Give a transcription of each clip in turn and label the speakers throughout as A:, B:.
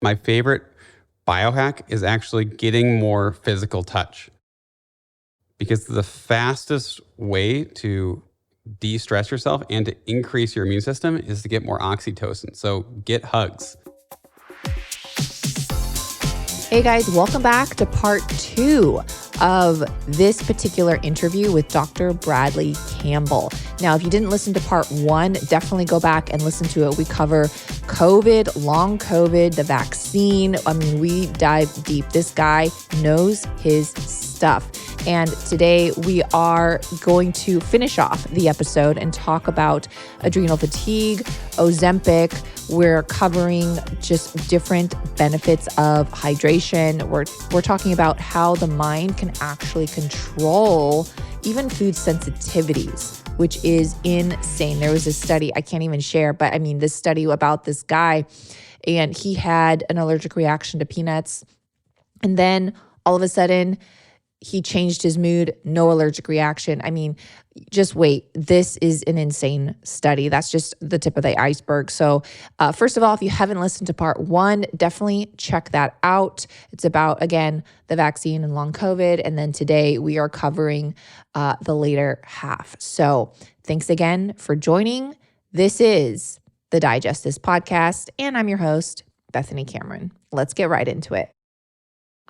A: My favorite biohack is actually getting more physical touch, because the fastest way to de-stress yourself and to increase your immune system is to get more oxytocin. So get hugs.
B: Hey guys, welcome back to part 2 of this particular interview with Dr. Bradley Campbell. Now, if you didn't listen to part 1, definitely go back and listen to it. We cover COVID, long COVID, the vaccine. I mean, we dive deep. This guy knows his stuff. And today we are going to finish off the episode and talk about adrenal fatigue, Ozempic. We're covering just different benefits of hydration. We're talking about how the mind can actually control even food sensitivities, which is insane. There was a study I can't even share, but I mean, this study about this guy, and he had an allergic reaction to peanuts. And then all of a sudden, he changed his mood, no allergic reaction. I mean, just wait. This is an insane study. That's just the tip of the iceberg. So first of all, if you haven't listened to part 1, definitely check that out. It's about, again, the vaccine and long COVID. And then today we are covering the later half. So thanks again for joining. This is the Digest This podcast, and I'm your host, Bethany Cameron. Let's get right into it.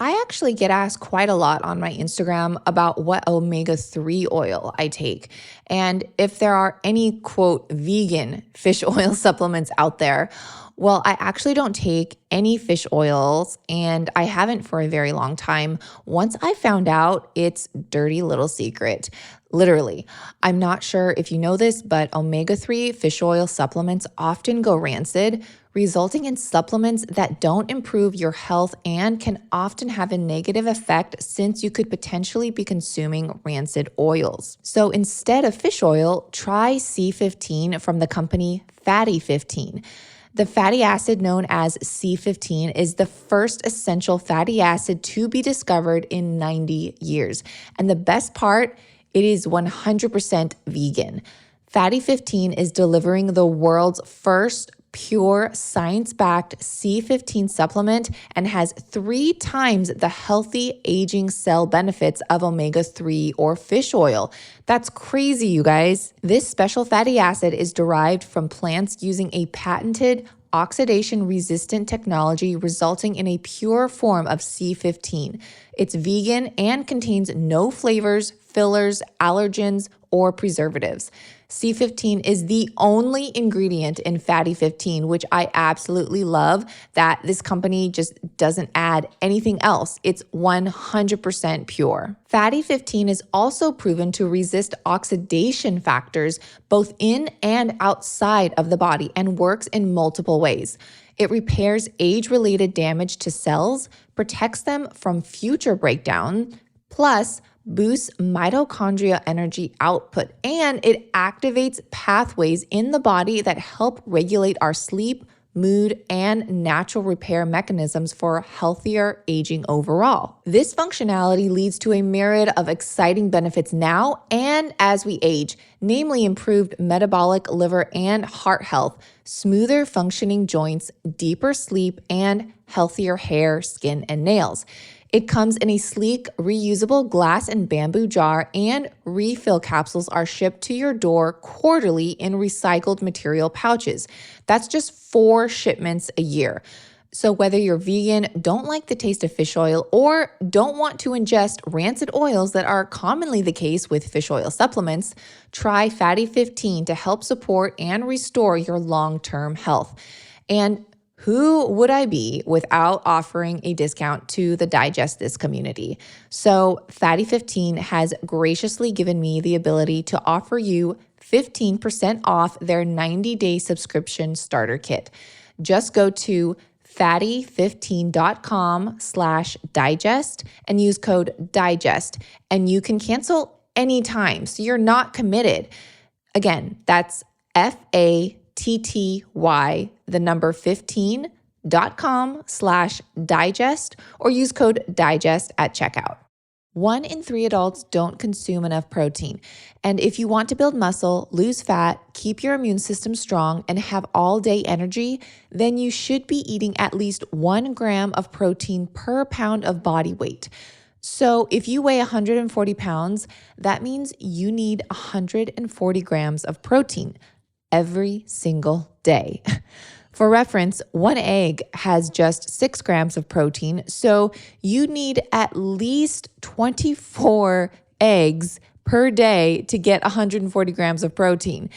B: I actually get asked quite a lot on my Instagram about what omega-3 oil I take, and if there are any, quote, vegan fish oil supplements out there. Well, I actually don't take any fish oils, and I haven't for a very long time. Once I found out, it's dirty little secret. Literally, I'm not sure if you know this, but omega-3 fish oil supplements often go rancid, resulting in supplements that don't improve your health and can often have a negative effect since you could potentially be consuming rancid oils. So instead of fish oil, try C15 from the company Fatty 15. The fatty acid known as C15 is the first essential fatty acid to be discovered in 90 years. And the best part, it is 100% vegan. Fatty 15 is delivering the world's first pure science-backed C15 supplement and has 3 times the healthy aging cell benefits of omega-3 or fish oil. That's crazy, you guys. This special fatty acid is derived from plants using a patented oxidation-resistant technology, resulting in a pure form of C15. It's vegan and contains no flavors, fillers, allergens, or preservatives. C15 is the only ingredient in Fatty 15, which I absolutely love that this company just doesn't add anything else. It's 100% pure. Fatty 15 is also proven to resist oxidation factors both in and outside of the body and works in multiple ways. It repairs age-related damage to cells, protects them from future breakdown, plus boosts mitochondria energy output, and it activates pathways in the body that help regulate our sleep, mood, and natural repair mechanisms for healthier aging overall. This functionality leads to a myriad of exciting benefits now and as we age, namely improved metabolic, liver, and heart health, smoother functioning joints, deeper sleep, and healthier hair, skin, and nails. It comes in a sleek, reusable glass and bamboo jar, and refill capsules are shipped to your door quarterly in recycled material pouches. That's just 4 shipments a year. So whether you're vegan, don't like the taste of fish oil, or don't want to ingest rancid oils that are commonly the case with fish oil supplements, try Fatty 15 to help support and restore your long-term health. And who would I be without offering a discount to the Digest This community? So Fatty 15 has graciously given me the ability to offer you 15% off their 90-day subscription starter kit. Just go to fatty15.com/digest and use code DIGEST, and you can cancel anytime, so you're not committed. Again, that's FATTY, the number 15.com/digest, or use code DIGEST at checkout. 1 in 3 adults don't consume enough protein. And if you want to build muscle, lose fat, keep your immune system strong, and have all day energy, then you should be eating at least 1 gram of protein per pound of body weight. So if you weigh 140 pounds, that means you need 140 grams of protein every single day. For reference, 1 egg has just 6 grams of protein, so you need at least 24 eggs per day to get 140 grams of protein.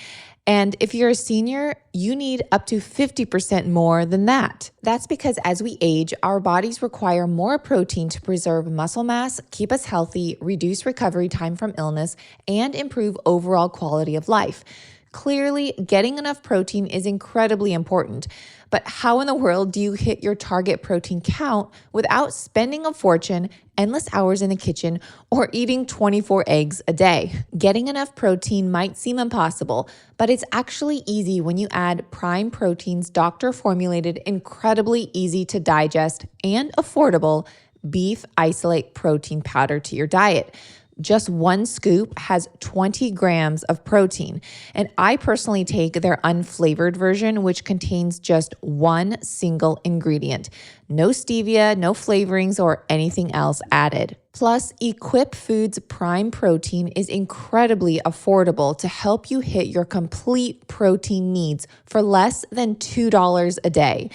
B: And if you're a senior, you need up to 50% more than that. That's because as we age, our bodies require more protein to preserve muscle mass, keep us healthy, reduce recovery time from illness, and improve overall quality of life. Clearly, getting enough protein is incredibly important, but how in the world do you hit your target protein count without spending a fortune, endless hours in the kitchen, or eating 24 eggs a day? Getting enough protein might seem impossible, but it's actually easy when you add Prime Protein's doctor-formulated, incredibly easy to digest and affordable beef isolate protein powder to your diet. Just 1 scoop has 20 grams of protein. And I personally take their unflavored version, which contains just 1 single ingredient. No stevia, no flavorings, or anything else added. Plus, Equip Foods Prime Protein is incredibly affordable to help you hit your complete protein needs for less than $2 a day.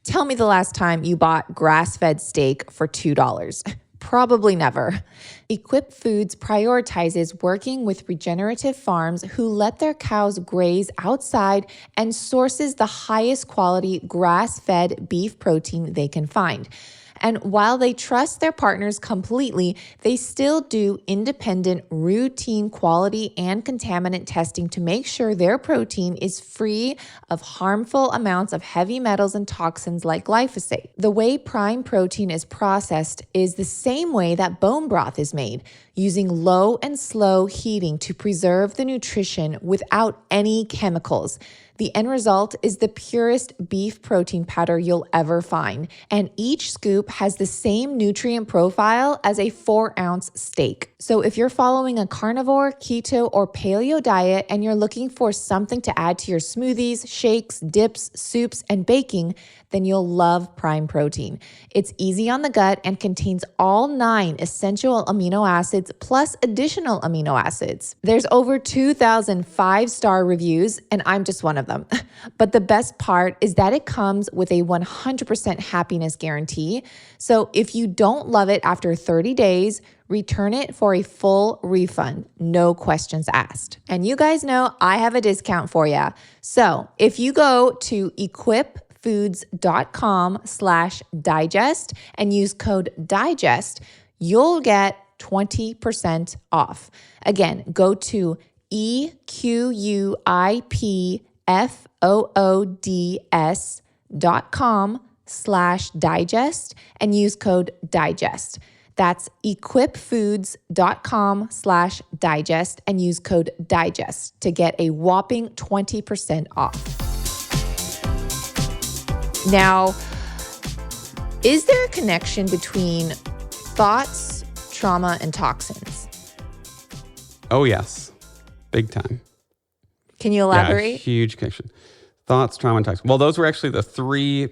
B: Tell me the last time you bought grass-fed steak for $2. Probably never. Equip Foods prioritizes working with regenerative farms who let their cows graze outside and sources the highest quality grass-fed beef protein they can find. And while they trust their partners completely, they still do independent, routine quality and contaminant testing to make sure their protein is free of harmful amounts of heavy metals and toxins like glyphosate. The way Prime Protein is processed is the same way that bone broth is made, using low and slow heating to preserve the nutrition without any chemicals. The end result is the purest beef protein powder you'll ever find, and each scoop has the same nutrient profile as a 4-ounce steak. So if you're following a carnivore, keto, or paleo diet and you're looking for something to add to your smoothies, shakes, dips, soups, and baking, then you'll love Prime Protein. It's easy on the gut and contains all 9 essential amino acids plus additional amino acids. There's over 2,000 5-star reviews, and I'm just one of them. But the best part is that it comes with a 100% happiness guarantee. So if you don't love it after 30 days, return it for a full refund, no questions asked. And you guys know I have a discount for you. So if you go to equipfoods.com/digest and use code DIGEST, you'll get 20% off. Again, go to equipfoods.com/digest and use code DIGEST. That's equipfoods.com/digest and use code DIGEST to get a whopping 20% off. Now, is there a connection between thoughts, trauma, and toxins?
A: Oh, yes. Big time.
B: Can you elaborate?
A: Yeah, huge connection. Thoughts, trauma, and toxins. Well, those were actually the 3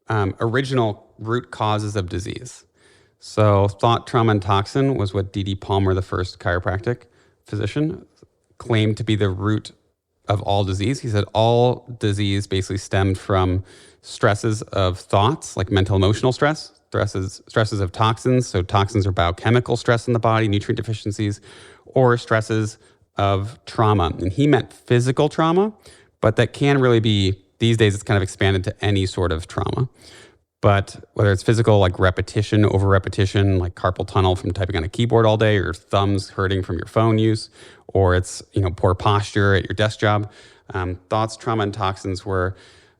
A: original root causes of disease. So thought, trauma, and toxin was what D.D. Palmer, the first chiropractic physician, claimed to be the root of all disease. He said all disease basically stemmed from stresses of thoughts, like mental emotional stress, stresses of toxins. So toxins are biochemical stress in the body, nutrient deficiencies, or stresses of trauma. And he meant physical trauma, but that can really be, these days it's kind of expanded to any sort of trauma. But whether it's physical, like repetition, over repetition, like carpal tunnel from typing on a keyboard all day, or your thumbs hurting from your phone use, or it's poor posture at your desk job, thoughts, trauma, and toxins were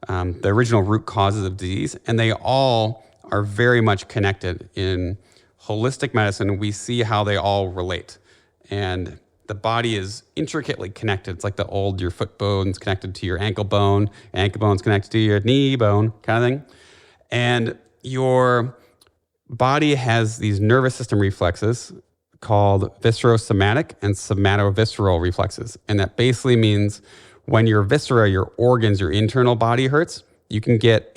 A: the original root causes of disease, and they all are very much connected. In holistic medicine, we see how they all relate, and the body is intricately connected. It's like your foot bone's connected to your ankle bone's connected to your knee bone, kind of thing. And your body has these nervous system reflexes called viscerosomatic and somatovisceral reflexes. And that basically means when your viscera, your organs, your internal body hurts, you can get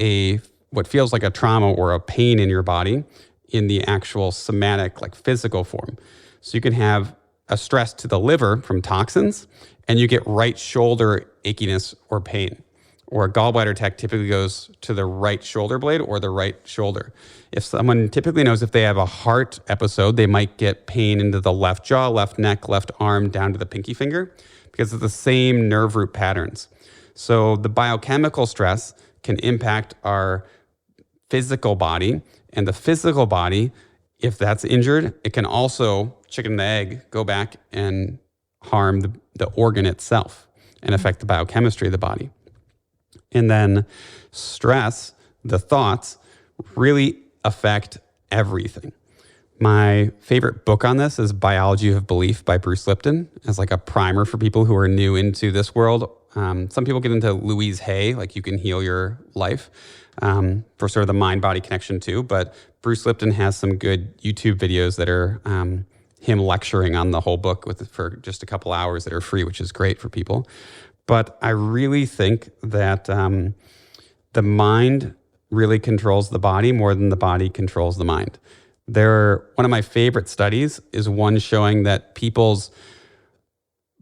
A: what feels like a trauma or a pain in your body in the actual somatic, like physical form. So you can have a stress to the liver from toxins, and you get right shoulder achiness or pain. Or a gallbladder attack typically goes to the right shoulder blade or the right shoulder. If someone typically knows if they have a heart episode, they might get pain into the left jaw, left neck, left arm, down to the pinky finger, because of the same nerve root patterns. So the biochemical stress can impact our physical body, and the physical body, if that's injured, it can also, chicken and the egg, go back and harm the organ itself and affect the biochemistry of the body. And then stress, the thoughts, really affect everything. My favorite book on this is Biology of Belief by Bruce Lipton, as like a primer for people who are new into this world. Some people get into Louise Hay, like You Can Heal Your Life, for sort of the mind-body connection too. But Bruce Lipton has some good YouTube videos that are him lecturing on the whole book for just a couple hours that are free, which is great for people. But I really think that the mind really controls the body more than the body controls the mind. One of my favorite studies is one showing that people's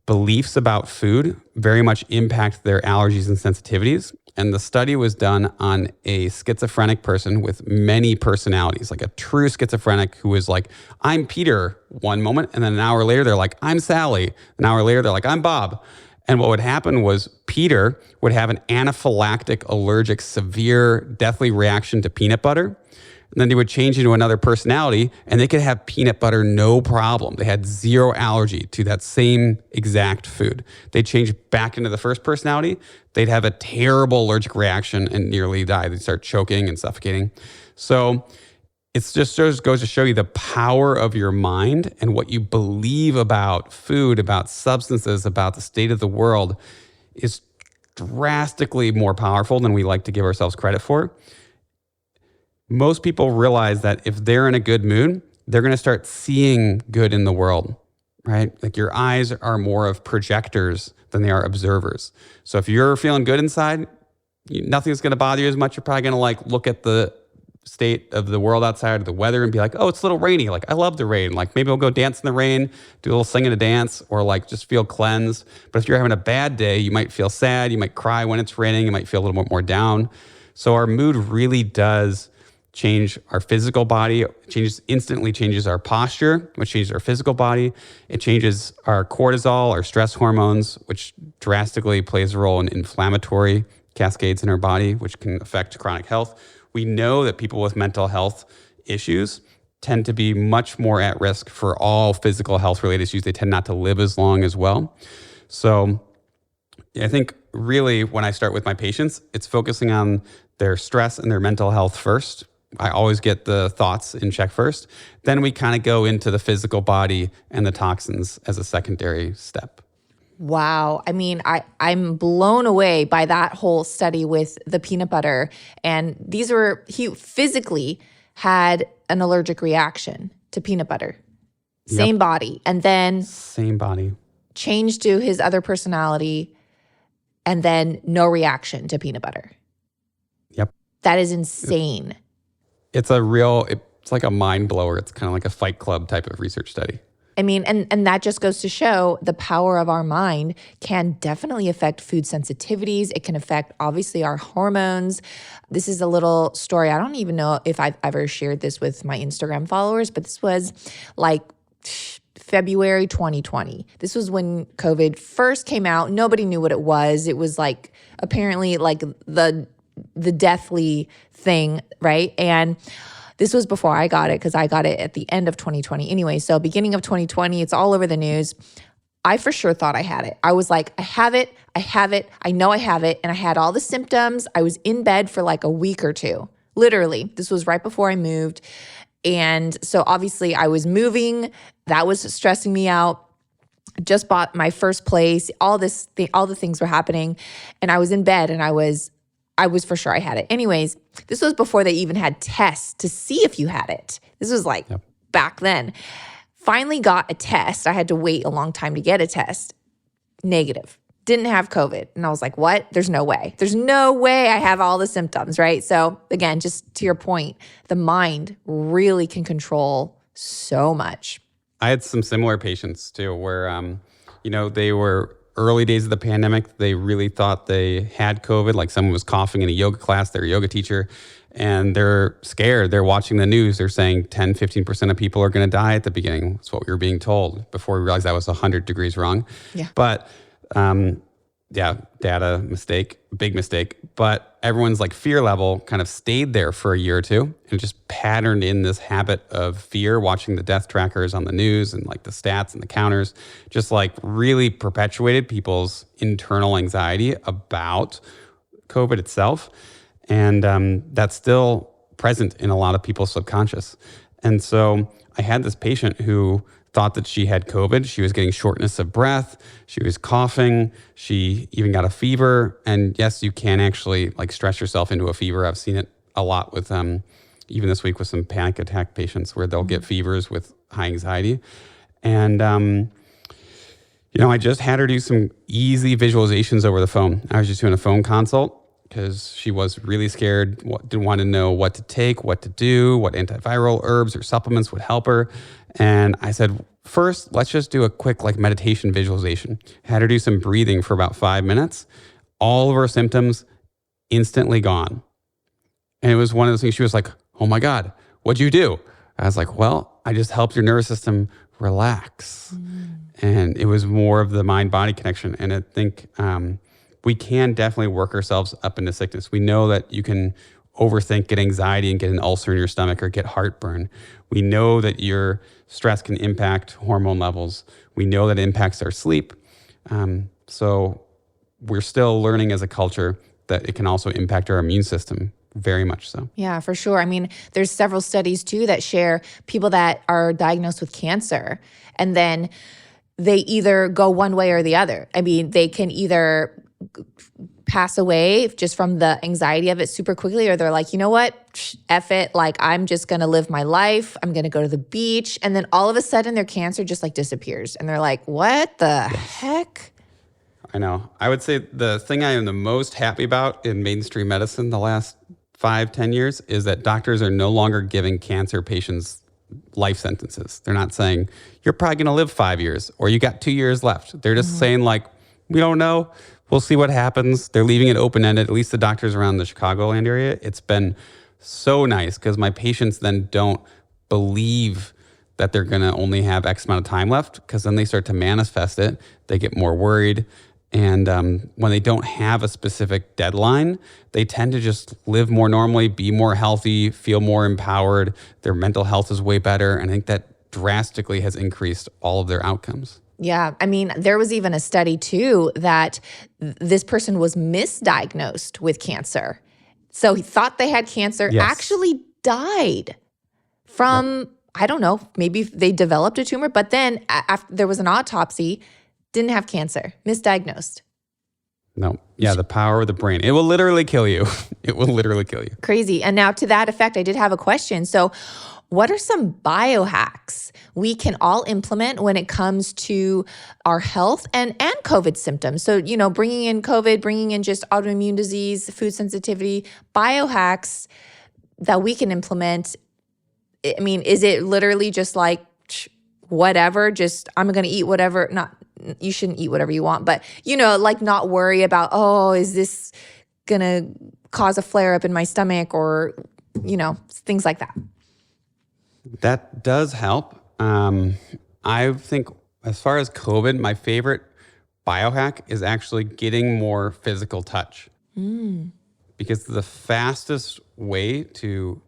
A: beliefs about food very much impact their allergies and sensitivities. And the study was done on a schizophrenic person with many personalities, like a true schizophrenic who was like, I'm Peter one moment. And then an hour later, they're like, I'm Sally. An hour later, they're like, I'm Bob. And what would happen was Peter would have an anaphylactic, allergic, severe, deathly reaction to peanut butter. And then they would change into another personality and they could have peanut butter no problem. They had zero allergy to that same exact food. They change back into the first personality, they'd have a terrible allergic reaction and nearly die. They'd start choking and suffocating. So it just goes to show you the power of your mind and what you believe about food, about substances, about the state of the world is drastically more powerful than we like to give ourselves credit for. Most people realize that if they're in a good mood, they're going to start seeing good in the world, right? Like your eyes are more of projectors than they are observers. So if you're feeling good inside, nothing's going to bother you as much. You're probably going to like look at the state of the world outside, of the weather, and be like, oh, it's a little rainy. Like, I love the rain. Like, maybe we'll go dance in the rain, do a little sing and a dance, or like just feel cleansed. But if you're having a bad day, you might feel sad. You might cry when it's raining. You might feel a little bit more down. So our mood really does change our physical body. It instantly changes our posture, which changes our physical body. It changes our cortisol, our stress hormones, which drastically plays a role in inflammatory cascades in our body, which can affect chronic health. We know that people with mental health issues tend to be much more at risk for all physical health related issues. They tend not to live as long as well. So I think really when I start with my patients, it's focusing on their stress and their mental health first. I always get the thoughts in check first. Then we kind of go into the physical body and the toxins as a secondary step.
B: Wow. I mean, I'm blown away by that whole study with the peanut butter. And he physically had an allergic reaction to peanut butter. Same body. And then
A: same body.
B: Changed to his other personality and then no reaction to peanut butter.
A: Yep.
B: That is insane.
A: It's like a mind blower. It's kind of like a Fight Club type of research study.
B: I mean, and that just goes to show the power of our mind can definitely affect food sensitivities. It can affect, obviously, our hormones. This is a little story. I don't even know if I've ever shared this with my Instagram followers, but this was like February 2020. This was when COVID first came out. Nobody knew what it was. It was like apparently like the deathly thing, right? And this was before I got it because I got it at the end of 2020. Anyway, so beginning of 2020, it's all over the news. I for sure thought I had it. I was like, I have it. I know I have it. And I had all the symptoms. I was in bed for like a week or two. Literally, this was right before I moved. And so obviously I was moving. That was stressing me out. Just bought my first place. All the things were happening. And I was in bed and I was for sure I had it. Anyways, this was before they even had tests to see if you had it. This was like back then. finally got a test. I had to wait a long time to get a test. Negative. Didn't have COVID. And I was like, what? There's no way. There's no way I have all the symptoms, right? So again, just to your point, the mind really can control so much.
A: I had some similar patients too, where, they were early days of the pandemic. They really thought they had COVID, like someone was coughing in a yoga class, their yoga teacher, and they're scared. They're watching the news. They're saying 10, 15% of people are going to die at the beginning. That's what we were being told before we realized that was 100 degrees wrong.
B: Yeah.
A: But data mistake, big mistake. But everyone's like fear level kind of stayed there for a year or two and just patterned in this habit of fear, watching the death trackers on the news and like the stats and the counters, just like really perpetuated people's internal anxiety about COVID itself. And that's still present in a lot of people's subconscious. And so I had this patient who thought that she had COVID. She was getting shortness of breath. She was coughing. She even got a fever. And yes, you can actually like stress yourself into a fever. I've seen it a lot with even this week with some panic attack patients where they'll get fevers with high anxiety. And, I just had her do some easy visualizations over the phone. I was just doing a phone consult because she was really scared, didn't want to know what to take, what to do, what antiviral herbs or supplements would help her. And I said, first, let's just do a quick like meditation visualization. Had her do some breathing for about 5 minutes. All of her symptoms instantly gone. And it was one of those things she was like, oh my God, what'd you do? I was like, well, I just helped your nervous system relax. And it was more of the mind-body connection. And I think we can definitely work ourselves up into sickness. We know that you can overthink, get anxiety, and get an ulcer in your stomach or get heartburn. We know that your stress can impact hormone levels. We know that it impacts our sleep. So we're still learning as a culture that it can also impact our immune system, very much so.
B: Yeah, for sure. I mean, there's several studies too that share people that are diagnosed with cancer, and then they either go one way or the other. I mean, they can either pass away just from the anxiety of it super quickly, or they're like, you know what, F it, like I'm just gonna live my life, I'm gonna go to the beach, and then all of a sudden their cancer just like disappears, and they're like, what the heck?
A: I know. I would say the thing I am the most happy about in mainstream medicine the last 5-10 years is that doctors are no longer giving cancer patients life sentences. They're not saying, you're probably gonna live 5 years, or you got 2 years left. They're just saying like, we don't know. We'll see what happens. They're leaving it open-ended, at least the doctors around the Chicagoland area. It's been so nice because my patients then don't believe that they're going to only have X amount of time left, because then they start to manifest it. They get more worried. And when they don't have a specific deadline, they tend to just live more normally, be more healthy, feel more empowered. Their mental health is way better. And I think that drastically has increased all of their outcomes.
B: Yeah. I mean, there was even a study too that this person was misdiagnosed with cancer. So he thought they had cancer, actually died from, I don't know, maybe they developed a tumor, but then after there was an autopsy, didn't have cancer, misdiagnosed.
A: No. Yeah, the power of the brain. It will literally kill you. It will literally kill you.
B: Crazy. And now to that effect, I did have a question. So what are some biohacks we can all implement when it comes to our health and COVID symptoms? So, bringing in COVID, bringing in just autoimmune disease, food sensitivity, biohacks that we can implement. I mean, is it literally just like whatever, just I'm going to eat whatever, not, you shouldn't eat whatever you want, but, like not worry about, oh, is this going to cause a flare up in my stomach or, things like that.
A: That does help. I think as far as COVID, my favorite biohack is actually getting more physical touch. Because the fastest way to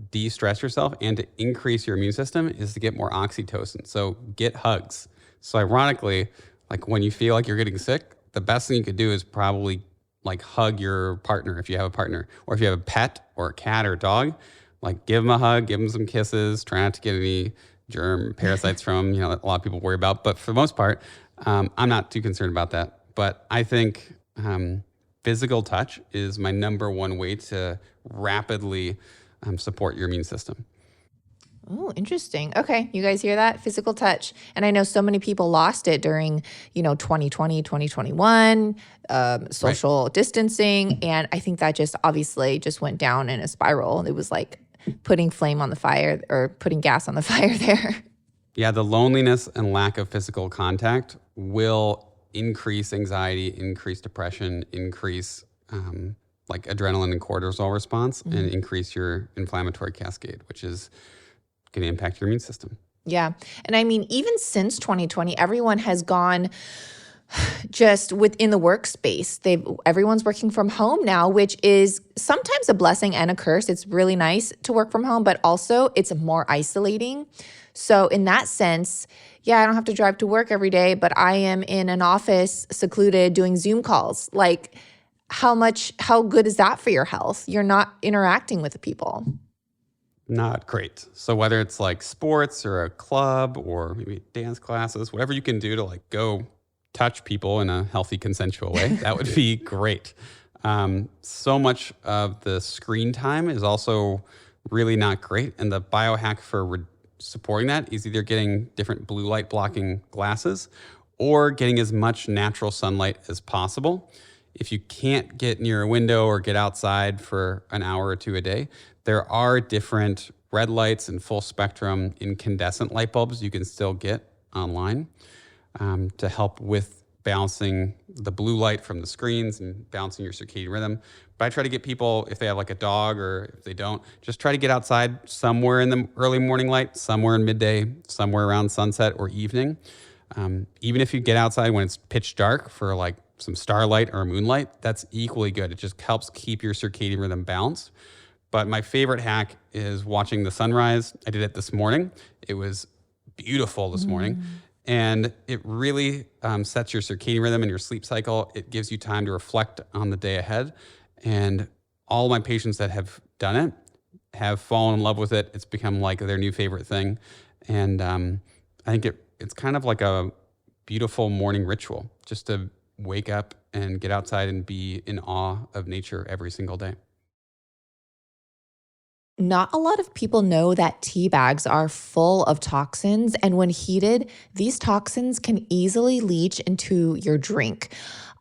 A: de-stress yourself and to increase your immune system is to get more oxytocin. So get hugs. So ironically, like when you feel like you're getting sick, the best thing you could do is probably like hug your partner if you have a partner, or if you have a pet or a cat or a dog. Like give them a hug, give them some kisses, try not to get any germ parasites from them, a lot of people worry about. But for the most part, I'm not too concerned about that. But I think physical touch is my number one way to rapidly support your immune system.
B: Oh, interesting. Okay. You guys hear that? Physical touch. And I know so many people lost it during, 2020, 2021,
A: Right.
B: social distancing. And I think that just obviously just went down in a spiral. It was like putting flame on the fire or putting gas on the fire there.
A: Yeah, the loneliness and lack of physical contact will increase anxiety, increase depression, increase like adrenaline and cortisol response, and increase your inflammatory cascade, which is going to impact your immune system.
B: Yeah. And I mean, even since 2020, everyone has gone just within the workspace. Everyone's working from home now, which is sometimes a blessing and a curse. It's really nice to work from home, but also it's more isolating. So in that sense, yeah, I don't have to drive to work every day, but I am in an office secluded doing Zoom calls. Like how good is that for your health? You're not interacting with the people.
A: Not great. So whether it's like sports or a club or maybe dance classes, whatever you can do to like go touch people in a healthy, consensual way, that would be great. So much of the screen time is also really not great. And the biohack for supporting that is either getting different blue light blocking glasses or getting as much natural sunlight as possible. If you can't get near a window or get outside for an hour or two a day, there are different red lights and full spectrum incandescent light bulbs you can still get online to help with balancing the blue light from the screens and balancing your circadian rhythm. But I try to get people, if they have like a dog or if they don't, just try to get outside somewhere in the early morning light, somewhere in midday, somewhere around sunset or evening. Even if you get outside when it's pitch dark for like some starlight or moonlight, that's equally good. It just helps keep your circadian rhythm balanced. But my favorite hack is watching the sunrise. I did it this morning. It was beautiful this morning. And it really sets your circadian rhythm and your sleep cycle. It gives you time to reflect on the day ahead. And all my patients that have done it have fallen in love with it. It's become like their new favorite thing. And I think it's kind of like a beautiful morning ritual, just to wake up and get outside and be in awe of nature every single day.
B: Not a lot of people know that tea bags are full of toxins, and when heated, these toxins can easily leach into your drink.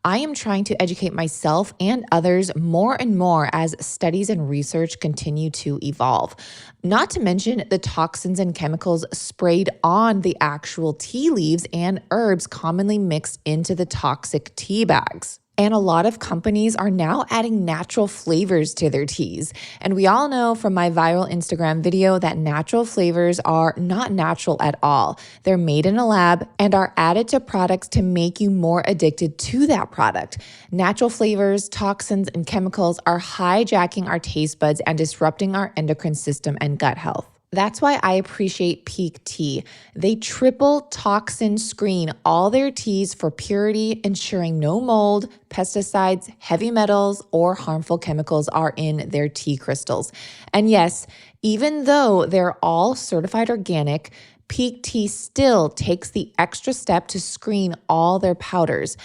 B: I am trying to educate myself and others more and more as studies and research continue to evolve. Not to mention the toxins and chemicals sprayed on the actual tea leaves and herbs commonly mixed into the toxic tea bags. And a lot of companies are now adding natural flavors to their teas. And we all know from my viral Instagram video that natural flavors are not natural at all. They're made in a lab and are added to products to make you more addicted to that product. Natural flavors, toxins, and chemicals are hijacking our taste buds and disrupting our endocrine system and gut health. That's why I appreciate Peak Tea. They triple toxin screen all their teas for purity, ensuring no mold, pesticides, heavy metals, or harmful chemicals are in their tea crystals. And yes, even though they're all certified organic, Peak Tea still takes the extra step to screen all their powders.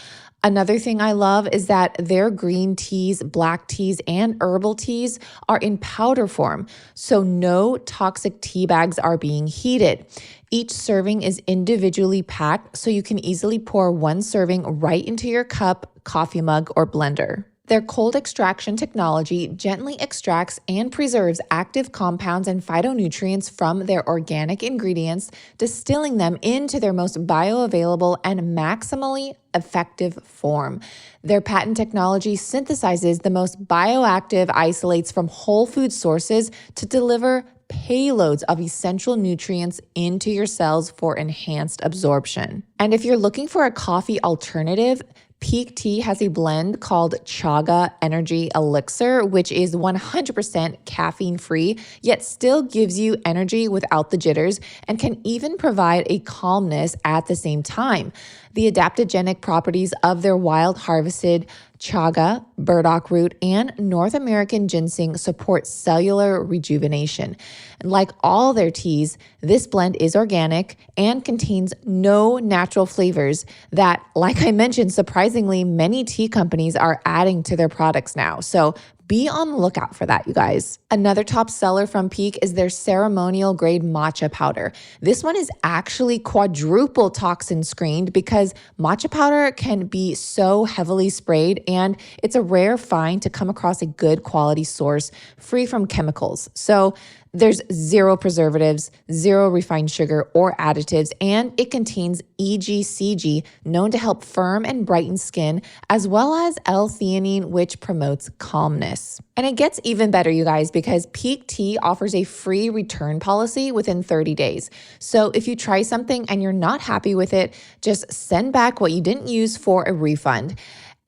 B: Another thing I love is that their green teas, black teas, and herbal teas are in powder form, so no toxic tea bags are being heated. Each serving is individually packed, so you can easily pour one serving right into your cup, coffee mug, or blender. Their cold extraction technology gently extracts and preserves active compounds and phytonutrients from their organic ingredients, distilling them into their most bioavailable and maximally effective form. Their patent technology synthesizes the most bioactive isolates from whole food sources to deliver payloads of essential nutrients into your cells for enhanced absorption. And if you're looking for a coffee alternative, Peak Tea has a blend called Chaga Energy Elixir, which is 100% caffeine-free, yet still gives you energy without the jitters and can even provide a calmness at the same time. The adaptogenic properties of their wild harvested chaga, burdock root, and North American ginseng support cellular rejuvenation. And like all their teas, this blend is organic and contains no natural flavors that, like I mentioned, surprisingly, many tea companies are adding to their products now. So Be on the lookout for that, you guys. Another top seller from Peak is their ceremonial grade matcha powder. This one is actually quadruple toxin screened because matcha powder can be so heavily sprayed, and it's a rare find to come across a good quality source free from chemicals. So there's zero preservatives, zero refined sugar or additives, and it contains EGCG, known to help firm and brighten skin, as well as L-theanine, which promotes calmness. And it gets even better, you guys, because Peak Tea offers a free return policy within 30 days. So if you try something and you're not happy with it, just send back what you didn't use for a refund.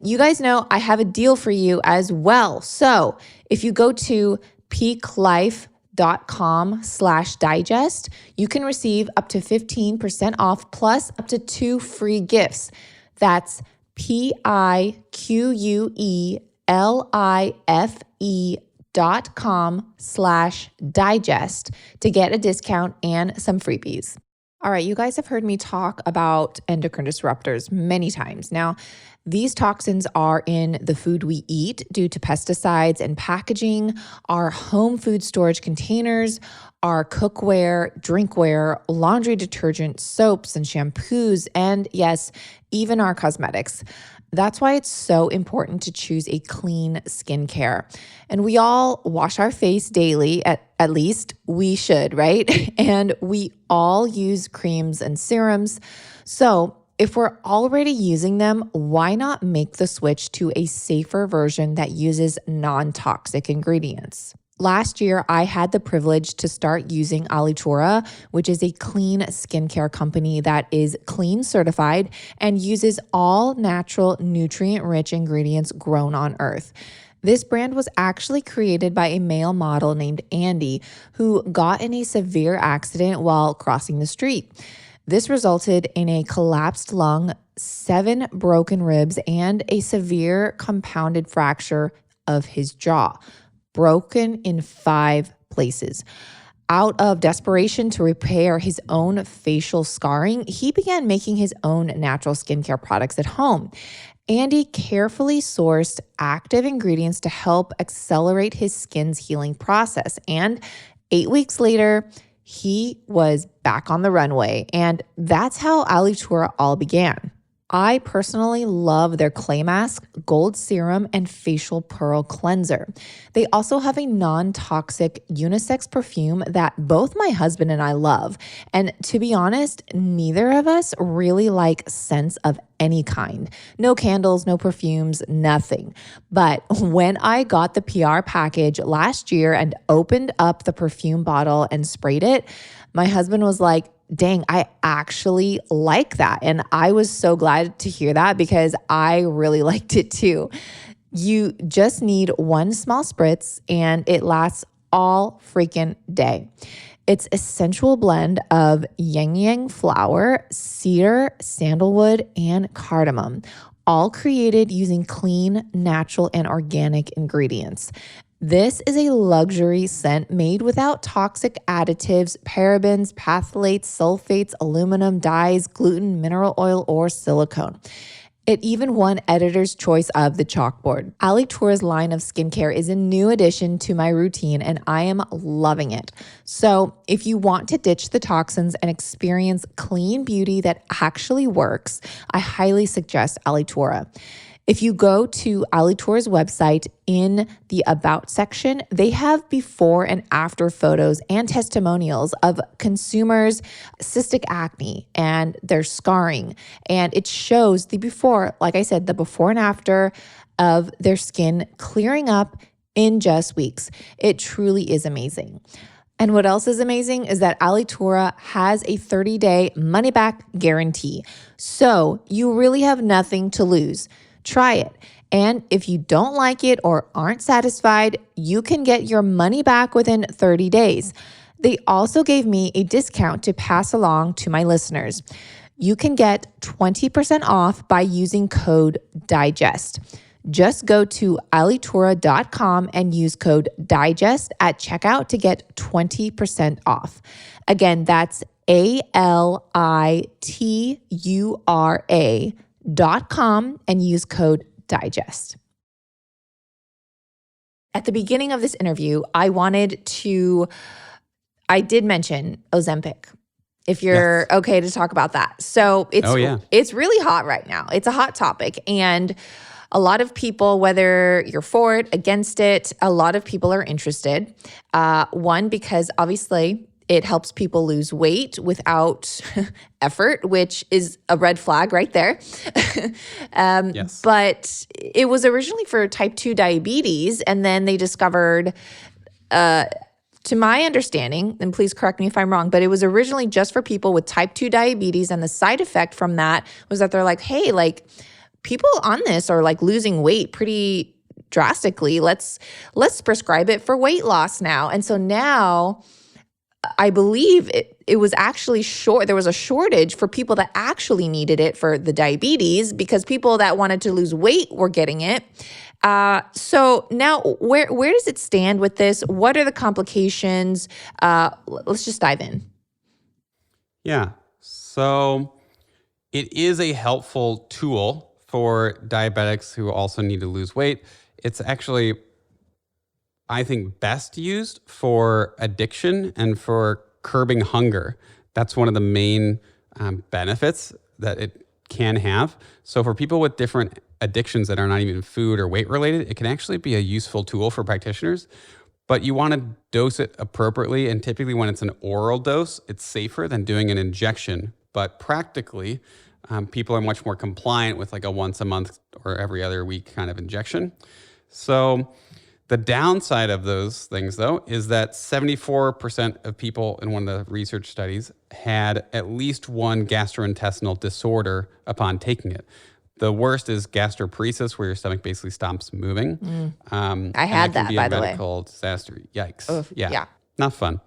B: You guys know I have a deal for you as well. So if you go to peaklife.com/digest, you can receive up to 15% off plus up to 2 free gifts. That's PIQUELIFE.com/digest to get a discount and some freebies. All right, you guys have heard me talk about endocrine disruptors many times. Now, these toxins are in the food we eat due to pesticides and packaging, our home food storage containers, our cookware, drinkware, laundry detergent, soaps and shampoos, and yes, even our cosmetics. That's why it's so important to choose a clean skincare. And we all wash our face daily, at least we should, right? And we all use creams and serums. So if we're already using them, why not make the switch to a safer version that uses non-toxic ingredients? Last year, I had the privilege to start using Alitura, which is a clean skincare company that is clean certified and uses all natural, nutrient-rich ingredients grown on Earth. This brand was actually created by a male model named Andy, who got in a severe accident while crossing the street. This resulted in a collapsed lung, 7 broken ribs, and a severe compounded fracture of his jaw, broken in 5 places. Out of desperation to repair his own facial scarring, he began making his own natural skincare products at home. Andy carefully sourced active ingredients to help accelerate his skin's healing process. And 8 weeks later, he was back on the runway. And that's how Alitura all began. I personally love their clay mask, gold serum, and facial pearl cleanser. They also have a non-toxic unisex perfume that both my husband and I love. And to be honest, neither of us really like scents of any kind. No candles, no perfumes, nothing. But when I got the PR package last year and opened up the perfume bottle and sprayed it, my husband was like, dang, I actually like that. And I was so glad to hear that because I really liked it too. You just need 1 small spritz and it lasts all freaking day. It's a sensual blend of yang yang flower, cedar, sandalwood, and cardamom, all created using clean, natural, and organic ingredients. This is a luxury scent made without toxic additives, parabens, phthalates, sulfates, aluminum, dyes, gluten, mineral oil, or silicone. It even won Editor's Choice of the Chalkboard. Alitura's line of skincare is a new addition to my routine, and I am loving it. So if you want to ditch the toxins and experience clean beauty that actually works, I highly suggest Alitura. If you go to Alitura's website, in the About section, they have before and after photos and testimonials of consumers' cystic acne and their scarring. And it shows the before, like I said, the before and after of their skin clearing up in just weeks. It truly is amazing. And what else is amazing is that Alitura has a 30-day money-back guarantee. So you really have nothing to lose. Try it. And if you don't like it or aren't satisfied, you can get your money back within 30 days. They also gave me a discount to pass along to my listeners. You can get 20% off by using code DIGEST. Just go to alitura.com and use code DIGEST at checkout to get 20% off. Again, that's alitura.com and use code DIGEST. At the beginning of this interview, I did mention Ozempic. If you're okay to talk about that. So it's really hot right now. It's a hot topic. And a lot of people, whether you're for it, against it, a lot of people are interested. One, because obviously it helps people lose weight without effort, which is a red flag right there. But it was originally for type 2 diabetes. And then they discovered, to my understanding, and please correct me if I'm wrong, but it was originally just for people with type 2 diabetes. And the side effect from that was that they're like, hey, like people on this are like losing weight pretty drastically. Let's prescribe it for weight loss now. And so now I believe it was actually there was a shortage for people that actually needed it for the diabetes, because people that wanted to lose weight were getting it. So now where does it stand with this? What are the complications? Let's just dive in.
A: Yeah. So it is a helpful tool for diabetics who also need to lose weight. It's actually, I think, best used for addiction and for curbing hunger. That's one of the main benefits that it can have. So for people with different addictions that are not even food or weight related, it can actually be a useful tool for practitioners. But you want to dose it appropriately. And typically when it's an oral dose, it's safer than doing an injection. But practically, people are much more compliant with like a once a month or every other week kind of injection. So the downside of those things, though, is that 74% of people in one of the research studies had at least one gastrointestinal disorder upon taking it. The worst is gastroparesis, where your stomach basically stops moving.
B: I had that, by the way.
A: Medical disaster. Yikes.
B: Oof, yeah.
A: Not fun.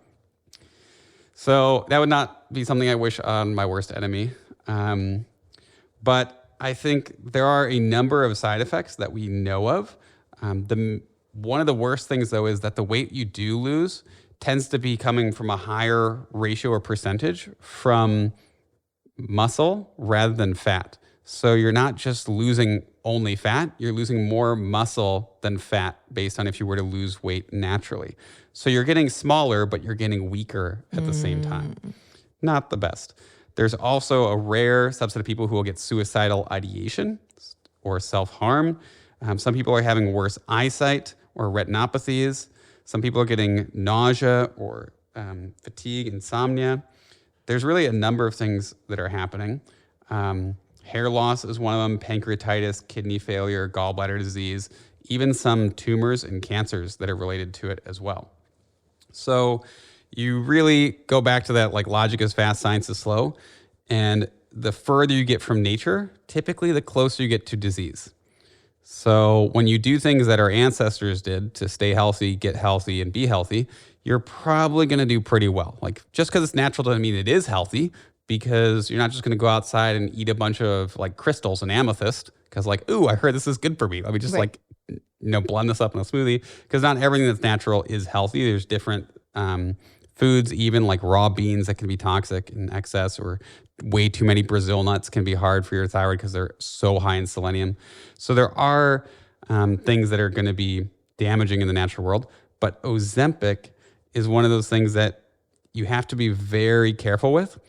A: So that would not be something I wish on my worst enemy. But I think there are a number of side effects that we know of. One of the worst things, though, is that the weight you do lose tends to be coming from a higher ratio or percentage from muscle rather than fat. So you're not just losing only fat, you're losing more muscle than fat based on if you were to lose weight naturally. So you're getting smaller, but you're getting weaker at the same time. Not the best. There's also a rare subset of people who will get suicidal ideation or self-harm. Some people are having worse eyesight or retinopathies. Some people are getting nausea or fatigue, insomnia. There's really a number of things that are happening. Hair loss is one of them, pancreatitis, kidney failure, gallbladder disease, even some tumors and cancers that are related to it as well. So you really go back to that, like, logic is fast, science is slow. And the further you get from nature, typically the closer you get to disease. So when you do things that our ancestors did to stay healthy, get healthy, and be healthy, you're probably going to do pretty well. Like, just because it's natural doesn't mean it is healthy, because you're not just going to go outside and eat a bunch of like crystals and amethyst because like, ooh, I heard this is good for me. Let me just blend this up in a smoothie, because not everything that's natural is healthy. There's different foods, even like raw beans, that can be toxic in excess, or way too many Brazil nuts can be hard for your thyroid because they're so high in selenium. So there are things that are going to be damaging in the natural world. But Ozempic is one of those things that you have to be very careful with.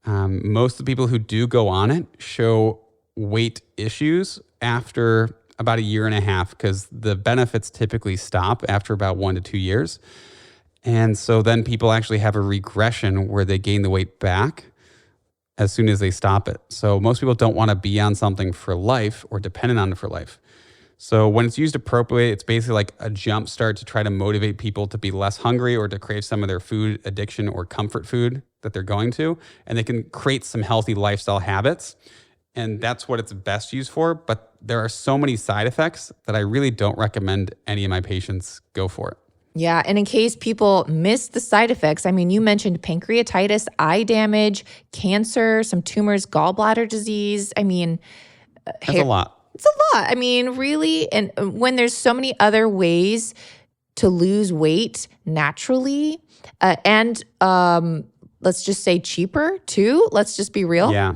A: Most of the people who do go on it show weight issues after about a year and a half, because the benefits typically stop after about 1 to 2 years. And so then people actually have a regression where they gain the weight back as soon as they stop it. So most people don't want to be on something for life or dependent on it for life. So when it's used appropriately, it's basically like a jump start to try to motivate people to be less hungry or to crave some of their food addiction or comfort food that they're going to. And they can create some healthy lifestyle habits. And that's what it's best used for. But there are so many side effects that I really don't recommend any of my patients go for it.
B: Yeah. And in case people missed the side effects, I mean, you mentioned pancreatitis, eye damage, cancer, some tumors, gallbladder disease. I mean,
A: that's a lot.
B: It's a lot. I mean, really. And when there's so many other ways to lose weight naturally and let's just say cheaper too. Let's just be real.
A: Yeah.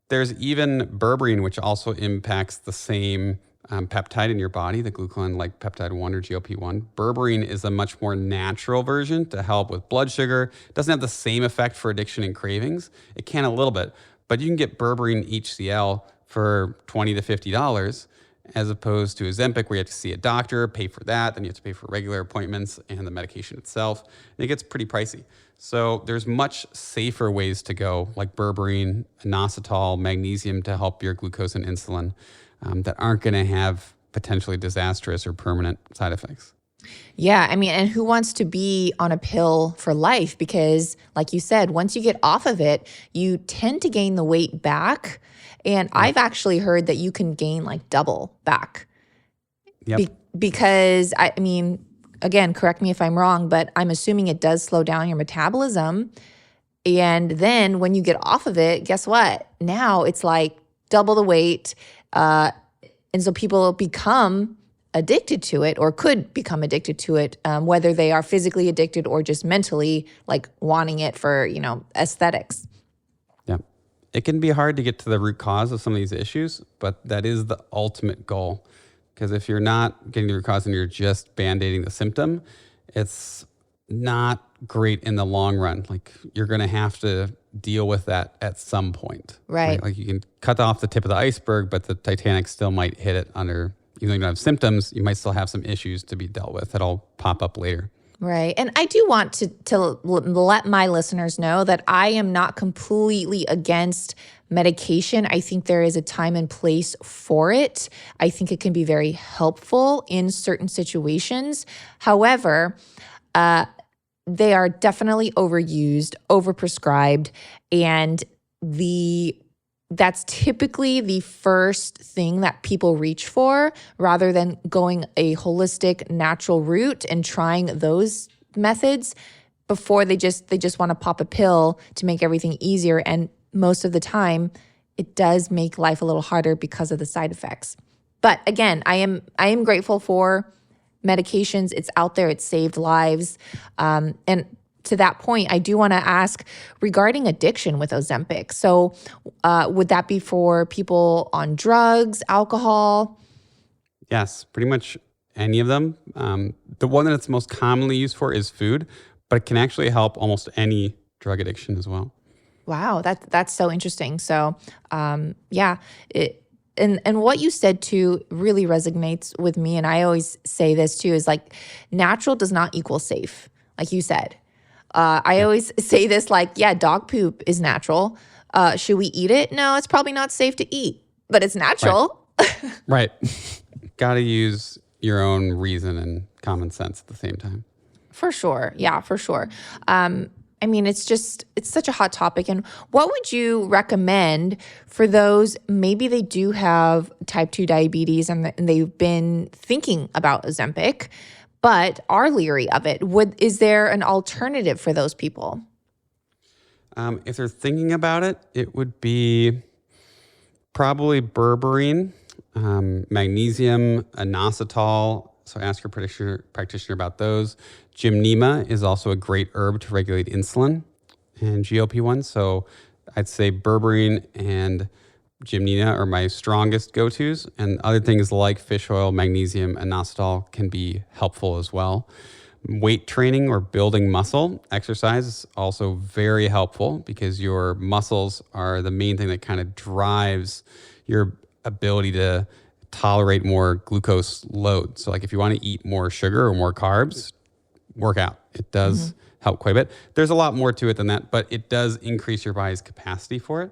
A: There's even berberine, which also impacts the same peptide in your body, the glucagon-like peptide 1 or GLP-1. Berberine is a much more natural version to help with blood sugar. It doesn't have the same effect for addiction and cravings. It can a little bit, but you can get berberine HCl for $20 to $50 as opposed to Ozempic, where you have to see a doctor, pay for that, then you have to pay for regular appointments and the medication itself. And it gets pretty pricey. So there's much safer ways to go, like berberine, inositol, magnesium to help your glucose and insulin that aren't going to have potentially disastrous or permanent side effects.
B: Yeah, I mean, and who wants to be on a pill for life? Because like you said, once you get off of it, you tend to gain the weight back. And I've actually heard that you can gain like double back.
A: Yep.
B: Because, I mean, again, correct me if I'm wrong, but I'm assuming it does slow down your metabolism. And then when you get off of it, guess what? Now it's like double the weight. And so people become addicted to it or could become addicted to it, whether they are physically addicted or just mentally like wanting it for, aesthetics.
A: Yeah. It can be hard to get to the root cause of some of these issues, but that is the ultimate goal. Because if you're not getting the root cause and you're just band-aiding the symptom, it's not great in the long run. Like you're going to have to deal with that at some point.
B: Right.
A: Like you can cut off the tip of the iceberg, but the Titanic still might hit it under, even though you don't have symptoms, you might still have some issues to be dealt with that'll pop up later.
B: Right. And I do want to let my listeners know that I am not completely against medication. I think there is a time and place for it. I think it can be very helpful in certain situations. However, they are definitely overused, overprescribed, and that's typically the first thing that people reach for rather than going a holistic, natural route and trying those methods before they just want to pop a pill to make everything easier. And most of the time, it does make life a little harder because of the side effects. But again, I am grateful for medications. It's out there. It's saved lives. And to that point, I do want to ask regarding addiction with Ozempic. So would that be for people on drugs, alcohol?
A: Yes, pretty much any of them. The one that it's most commonly used for is food, but it can actually help almost any drug addiction as well.
B: Wow, that's so interesting. So yeah, and what you said too really resonates with me. And I always say this too, is like natural does not equal safe, like you said. I always say this like, yeah, dog poop is natural. Should we eat it? No, it's probably not safe to eat, but it's natural.
A: Right. Got to use your own reason and common sense at the same time.
B: For sure. Yeah, for sure. I mean, it's such a hot topic. And what would you recommend for those, maybe they do have type 2 diabetes and they've been thinking about Ozempic, but are leery of it? Is there an alternative for those people?
A: If they're thinking about it, it would be probably berberine, magnesium, inositol. So ask your practitioner about those. Gymnema is also a great herb to regulate insulin and GLP-1. So I'd say berberine and Gymnema are my strongest go-tos, and other things like fish oil, magnesium, inositol can be helpful as well. Weight training or building muscle exercise is also very helpful because your muscles are the main thing that kind of drives your ability to tolerate more glucose load. So like if you want to eat more sugar or more carbs, work out. It does help quite a bit. There's a lot more to it than that, but it does increase your body's capacity for it.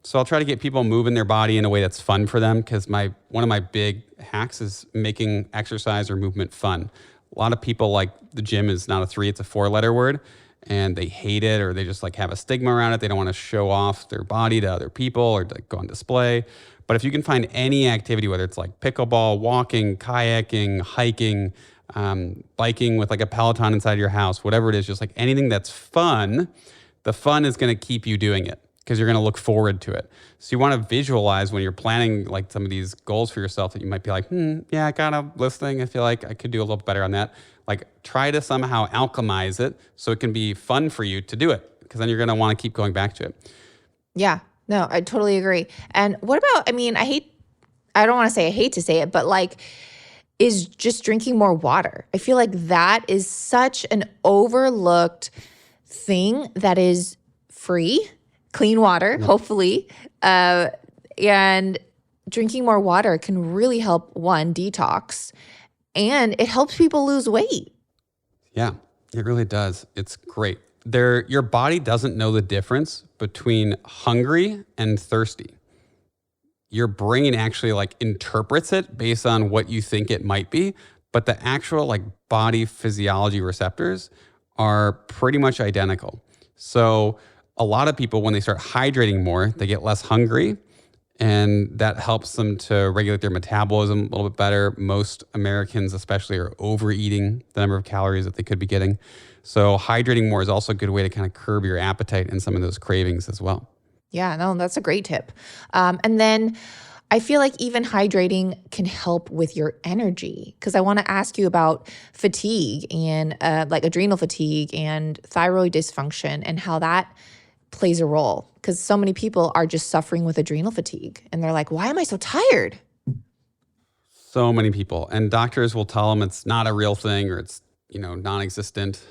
A: So I'll try to get people moving their body in a way that's fun for them because one of my big hacks is making exercise or movement fun. A lot of people like the gym is not a 3, it's a 4-letter word, and they hate it or they just like have a stigma around it. They don't want to show off their body to other people or like go on display. But if you can find any activity, whether it's like pickleball, walking, kayaking, hiking, biking with like a Peloton inside your house, whatever it is, just like anything that's fun, the fun is going to keep you doing it because you're going to look forward to it. So you want to visualize when you're planning like some of these goals for yourself that you might be like, yeah, I got a listing. I feel like I could do a little better on that. Like try to somehow alchemize it so it can be fun for you to do it because then you're going to want to keep going back to it.
B: Yeah, no, I totally agree. And what about, I mean, I don't want to say I hate to say it, but like, is just drinking more water. I feel like that is such an overlooked thing that is free, clean water, hopefully. And drinking more water can really help, one, detox, and it helps people lose weight.
A: Yeah, it really does. It's great. Your body doesn't know the difference between hungry and thirsty. Your brain actually like interprets it based on what you think it might be, but the actual like body physiology receptors are pretty much identical. So a lot of people, when they start hydrating more, they get less hungry, and that helps them to regulate their metabolism a little bit better. Most Americans especially are overeating the number of calories that they could be getting. So hydrating more is also a good way to kind of curb your appetite and some of those cravings as well.
B: Yeah, no, that's a great tip. And then I feel like even hydrating can help with your energy, because I want to ask you about fatigue and like adrenal fatigue and thyroid dysfunction and how that plays a role, because so many people are just suffering with adrenal fatigue and they're like, why am I so tired?
A: So many people, and doctors will tell them it's not a real thing or it's non-existent,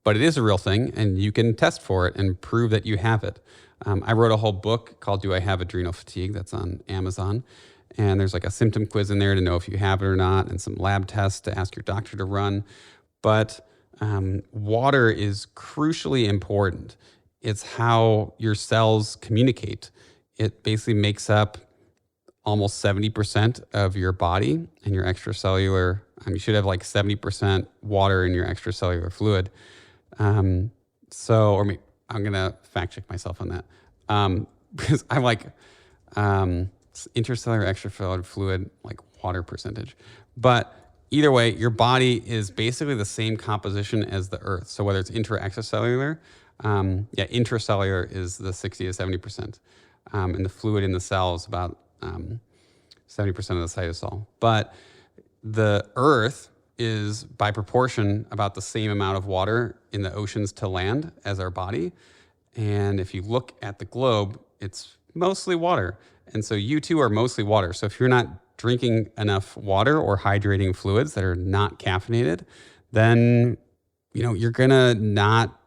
A: but it is a real thing, and you can test for it and prove that you have it. I wrote a whole book called Do I Have Adrenal Fatigue? That's on Amazon. And there's like a symptom quiz in there to know if you have it or not, and some lab tests to ask your doctor to run. But water is crucially important. It's how your cells communicate. It basically makes up almost 70% of your body and your extracellular. You should have like 70% water in your extracellular fluid. I'm going to fact check myself on that. Because I'm like, intercellular, extracellular fluid, like water percentage. But either way, your body is basically the same composition as the earth. So whether it's extracellular, intracellular is the 60 to 70%. And the fluid in the cell is about 70% of the cytosol. But the earth is by proportion about the same amount of water in the oceans to land as our body. And if you look at the globe, it's mostly water. And so you too are mostly water. So if you're not drinking enough water or hydrating fluids that are not caffeinated, then you're gonna not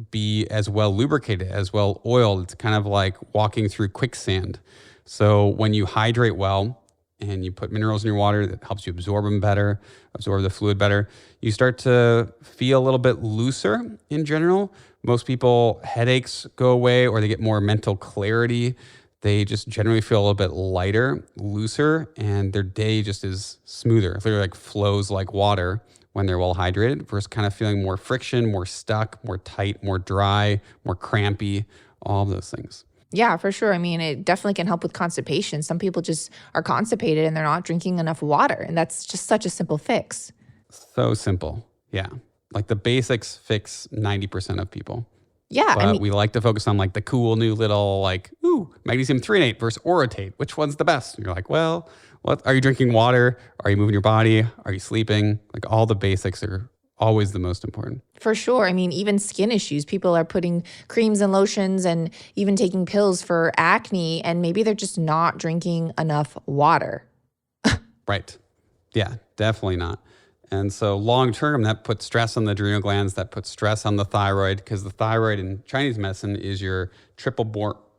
A: be as well lubricated, as well oiled. It's kind of like walking through quicksand. So when you hydrate well and you put minerals in your water, that helps you absorb them better, absorb the fluid better, you start to feel a little bit looser in general. Most people, headaches go away, or they get more mental clarity. They just generally feel a little bit lighter, looser, and their day just is smoother. It literally like flows like water when they're well hydrated, versus kind of feeling more friction, more stuck, more tight, more dry, more crampy, all of those things.
B: Yeah, for sure. I mean, it definitely can help with constipation. Some people just are constipated and they're not drinking enough water, and that's just such a simple fix.
A: So simple. Yeah. Like the basics fix 90% of people.
B: Yeah.
A: But we like to focus on like the cool new little magnesium threonate versus orotate. Which one's the best? And you're like, well, what are you drinking water? Are you moving your body? Are you sleeping? Like all the basics are always the most important.
B: For sure. I mean, even skin issues, people are putting creams and lotions and even taking pills for acne, and maybe they're just not drinking enough water.
A: Right. Yeah, definitely not. And so long term, that puts stress on the adrenal glands, that puts stress on the thyroid, because the thyroid in Chinese medicine is your triple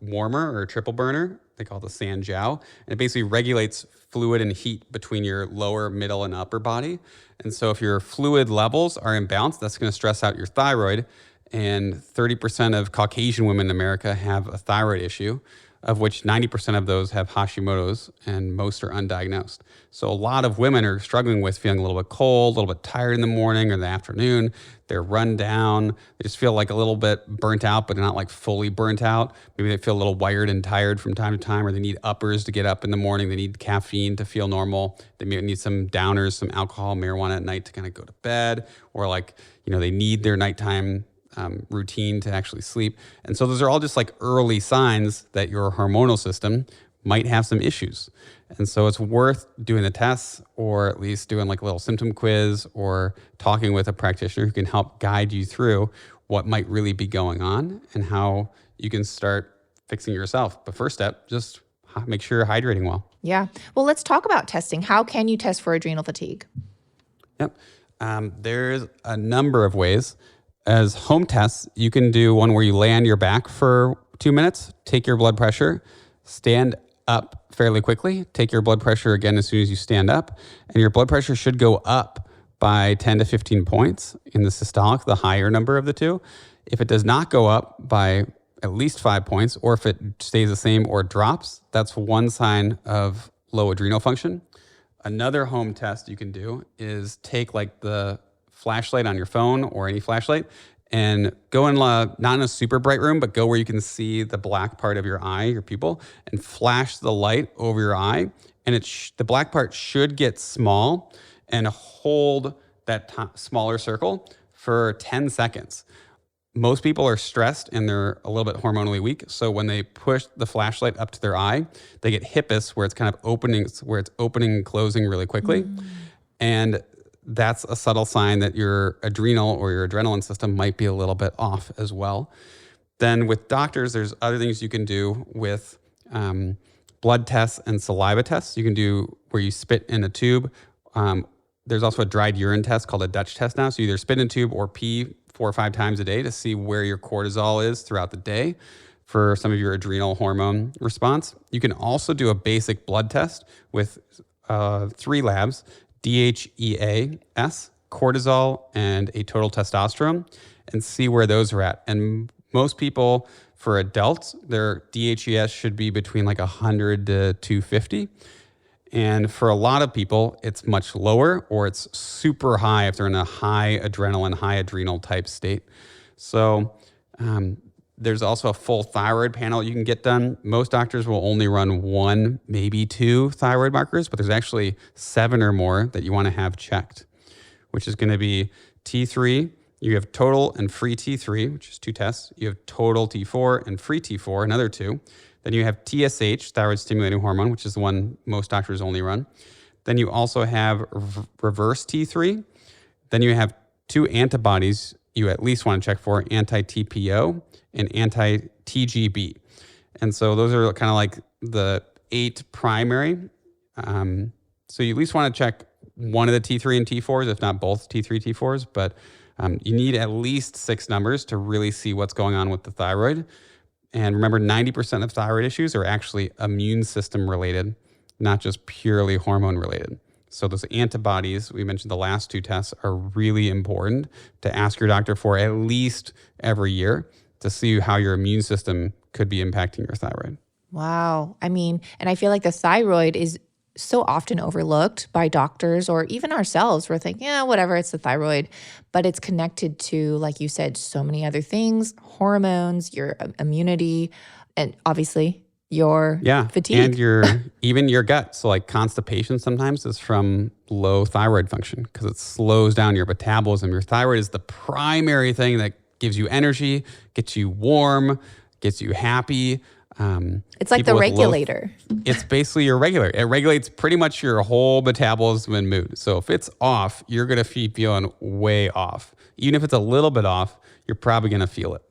A: warmer or triple burner. They call it the sanjiao. And it basically regulates fluid and heat between your lower, middle, and upper body. And so if your fluid levels are imbalanced, that's going to stress out your thyroid. And 30% of Caucasian women in America have a thyroid issue, of which 90% of those have Hashimoto's, and most are undiagnosed. So a lot of women are struggling with feeling a little bit cold, a little bit tired in the morning or the afternoon. They're run down. They just feel like a little bit burnt out, but not like fully burnt out. Maybe they feel a little wired and tired from time to time, or they need uppers to get up in the morning. They need caffeine to feel normal. They may need some downers, some alcohol, marijuana at night to kind of go to bed, or they need their nighttime routine to actually sleep. And so those are all just like early signs that your hormonal system might have some issues. And so it's worth doing the tests, or at least doing like a little symptom quiz, or talking with a practitioner who can help guide you through what might really be going on and how you can start fixing yourself. But first step, just make sure you're hydrating well.
B: Yeah. Well, let's talk about testing. How can you test for adrenal fatigue?
A: Yep. There's a number of ways. As home tests, you can do one where you lay on your back for 2 minutes, take your blood pressure, stand up fairly quickly, take your blood pressure again as soon as you stand up, and your blood pressure should go up by 10 to 15 points in the systolic, the higher number of the two. If it does not go up by at least 5 points, or if it stays the same or drops, that's one sign of low adrenal function. Another home test you can do is take like the flashlight on your phone or any flashlight and go in, not in a super bright room, but go where you can see the black part of your eye, your pupil, and flash the light over your eye. And the black part should get small and hold that smaller circle for 10 seconds. Most people are stressed and they're a little bit hormonally weak. So when they push the flashlight up to their eye, they get hippus, where it's kind of opening, where it's opening and closing really quickly. And that's a subtle sign that your adrenal or your adrenaline system might be a little bit off as well. Then with doctors, there's other things you can do with blood tests and saliva tests. You can do where you spit in a tube. There's also a dried urine test called a Dutch test now. So you either spit in a tube or pee 4 or 5 times a day to see where your cortisol is throughout the day for some of your adrenal hormone response. You can also do a basic blood test with 3 labs, DHEAS, cortisol, and a total testosterone, and see where those are at. And most people, for adults, their DHEAS should be between like 100 to 250. And for a lot of people, it's much lower, or it's super high if they're in a high adrenaline, high adrenal type state. So there's also a full thyroid panel you can get done. Most doctors will only run 1, maybe 2 thyroid markers, but there's actually 7 or more that you want to have checked, which is going to be T3. You have total and free T3, which is 2 tests. You have total T4 and free T4, another 2. Then you have TSH, thyroid stimulating hormone, which is the one most doctors only run. Then you also have reverse T3. Then you have 2 antibodies you at least want to check for, anti-TPO and anti-TGB. And so those are kind of like the 8 primary. So you at least want to check one of the T3 and T4s, if not both T3, T4s. But you need at least 6 numbers to really see what's going on with the thyroid. And remember, 90% of thyroid issues are actually immune system related, not just purely hormone related. So those antibodies, we mentioned the last 2 tests, are really important to ask your doctor for at least every year to see how your immune system could be impacting your thyroid.
B: Wow. I mean, and I feel like the thyroid is so often overlooked by doctors or even ourselves. We're thinking, yeah, whatever, it's the thyroid. But it's connected to, like you said, so many other things, hormones, your immunity, and obviously your fatigue.
A: And even your gut. So like constipation sometimes is from low thyroid function because it slows down your metabolism. Your thyroid is the primary thing that gives you energy, gets you warm, gets you happy.
B: It's like the regulator.
A: It's basically your regulator. It regulates pretty much your whole metabolism and mood. So if it's off, you're going to be feeling way off. Even if it's a little bit off, you're probably going to feel it.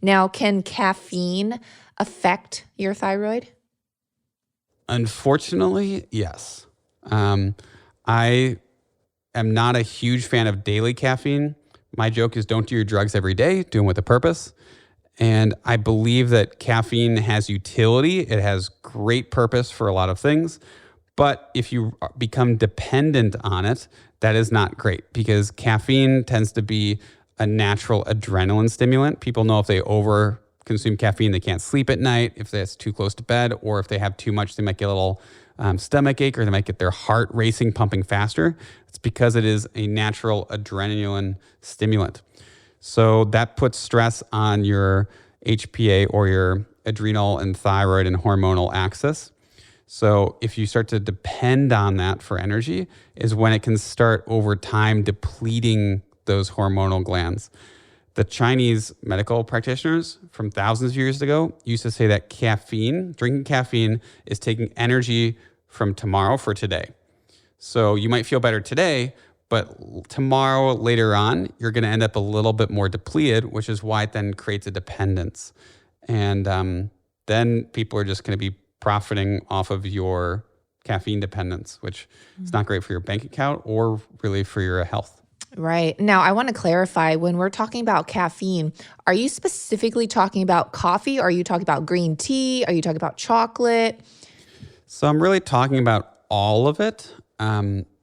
B: Now, can caffeine affect your thyroid?
A: Unfortunately, yes. I am not a huge fan of daily caffeine. My joke is don't do your drugs every day, do them with a purpose. And I believe that caffeine has utility. It has great purpose for a lot of things. But if you become dependent on it, that is not great because caffeine tends to be a natural adrenaline stimulant. People know if they over consume caffeine, they can't sleep at night. If that's too close to bed, or if they have too much, they might get a little stomach ache, or they might get their heart racing, pumping faster. It's because it is a natural adrenaline stimulant. So that puts stress on your HPA or your adrenal and thyroid and hormonal axis. So if you start to depend on that for energy is when it can start over time depleting those hormonal glands. The Chinese medical practitioners from thousands of years ago used to say that drinking caffeine is taking energy from tomorrow for today. So you might feel better today, but tomorrow, later on, you're going to end up a little bit more depleted, which is why it then creates a dependence. And then people are just going to be profiting off of your caffeine dependence, which is not great for your bank account or really for your health.
B: Right. Now, I want to clarify, when we're talking about caffeine, are you specifically talking about coffee? Or are you talking about green tea? Are you talking about chocolate?
A: So I'm really talking about all of it.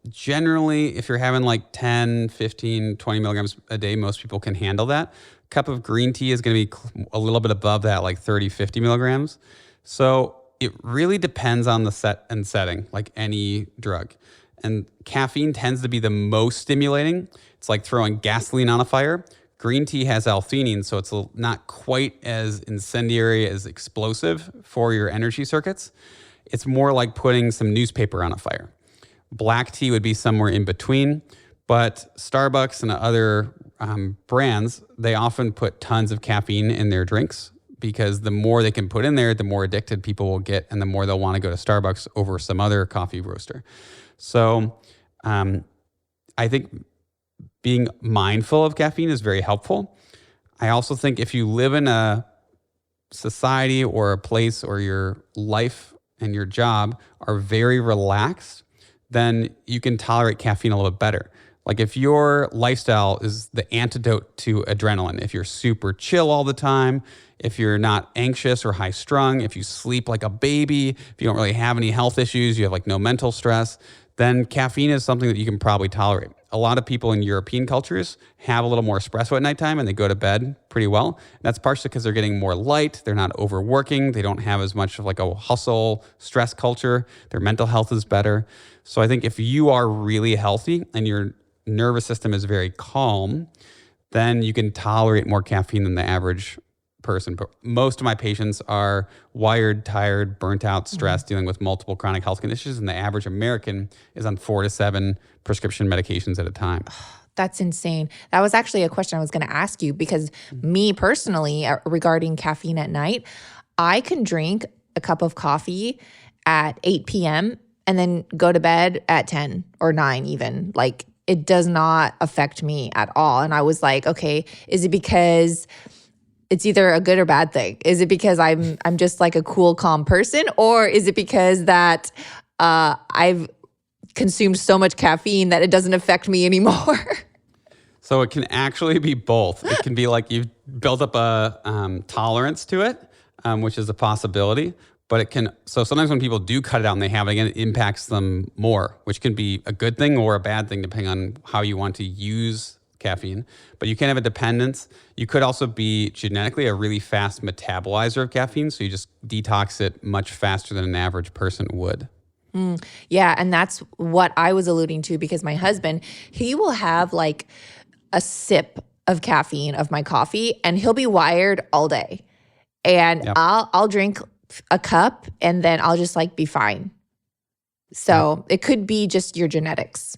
A: Generally, if you're having like 10, 15, 20 milligrams a day, most people can handle that. A cup of green tea is going to be a little bit above that, like 30, 50 milligrams. So it really depends on the set and setting, like any drug. And caffeine tends to be the most stimulating. It's like throwing gasoline on a fire. Green tea has L-theanine, so it's not quite as incendiary, as explosive for your energy circuits. It's more like putting some newspaper on a fire. Black tea would be somewhere in between, but Starbucks and other brands, they often put tons of caffeine in their drinks because the more they can put in there, the more addicted people will get and the more they'll want to go to Starbucks over some other coffee roaster. So I think being mindful of caffeine is very helpful. I also think if you live in a society or a place or your life and your job are very relaxed, then you can tolerate caffeine a little bit better. Like if your lifestyle is the antidote to adrenaline, if you're super chill all the time, if you're not anxious or high strung, if you sleep like a baby, if you don't really have any health issues, you have like no mental stress, then caffeine is something that you can probably tolerate. A lot of people in European cultures have a little more espresso at nighttime and they go to bed pretty well. That's partially because they're getting more light. They're not overworking. They don't have as much of like a hustle, stress culture. Their mental health is better. So I think if you are really healthy and your nervous system is very calm, then you can tolerate more caffeine than the average person. But most of my patients are wired, tired, burnt out, stressed, dealing with multiple chronic health conditions. And the average American is on 4 to 7 prescription medications at a time.
B: That's insane. That was actually a question I was going to ask you because me personally, regarding caffeine at night, I can drink a cup of coffee at 8 p.m. and then go to bed at 10 or 9 even. Like it does not affect me at all. And I was like, okay, is it because it's either a good or bad thing? Is it because I'm just like a cool, calm person? Or is it because that I've consumed so much caffeine that it doesn't affect me anymore?
A: So it can actually be both. It can be like you've built up a tolerance to it, which is a possibility. But it can, so sometimes when people do cut it out and they have it again, it impacts them more, which can be a good thing or a bad thing depending on how you want to use caffeine. But you can have a dependence. You could also be genetically a really fast metabolizer of caffeine. So you just detox it much faster than an average person would.
B: Yeah. And that's what I was alluding to because my husband, he will have like a sip of caffeine of my coffee and he'll be wired all day. And yep. I'll drink a cup and then I'll just like be fine. So it could be just your genetics.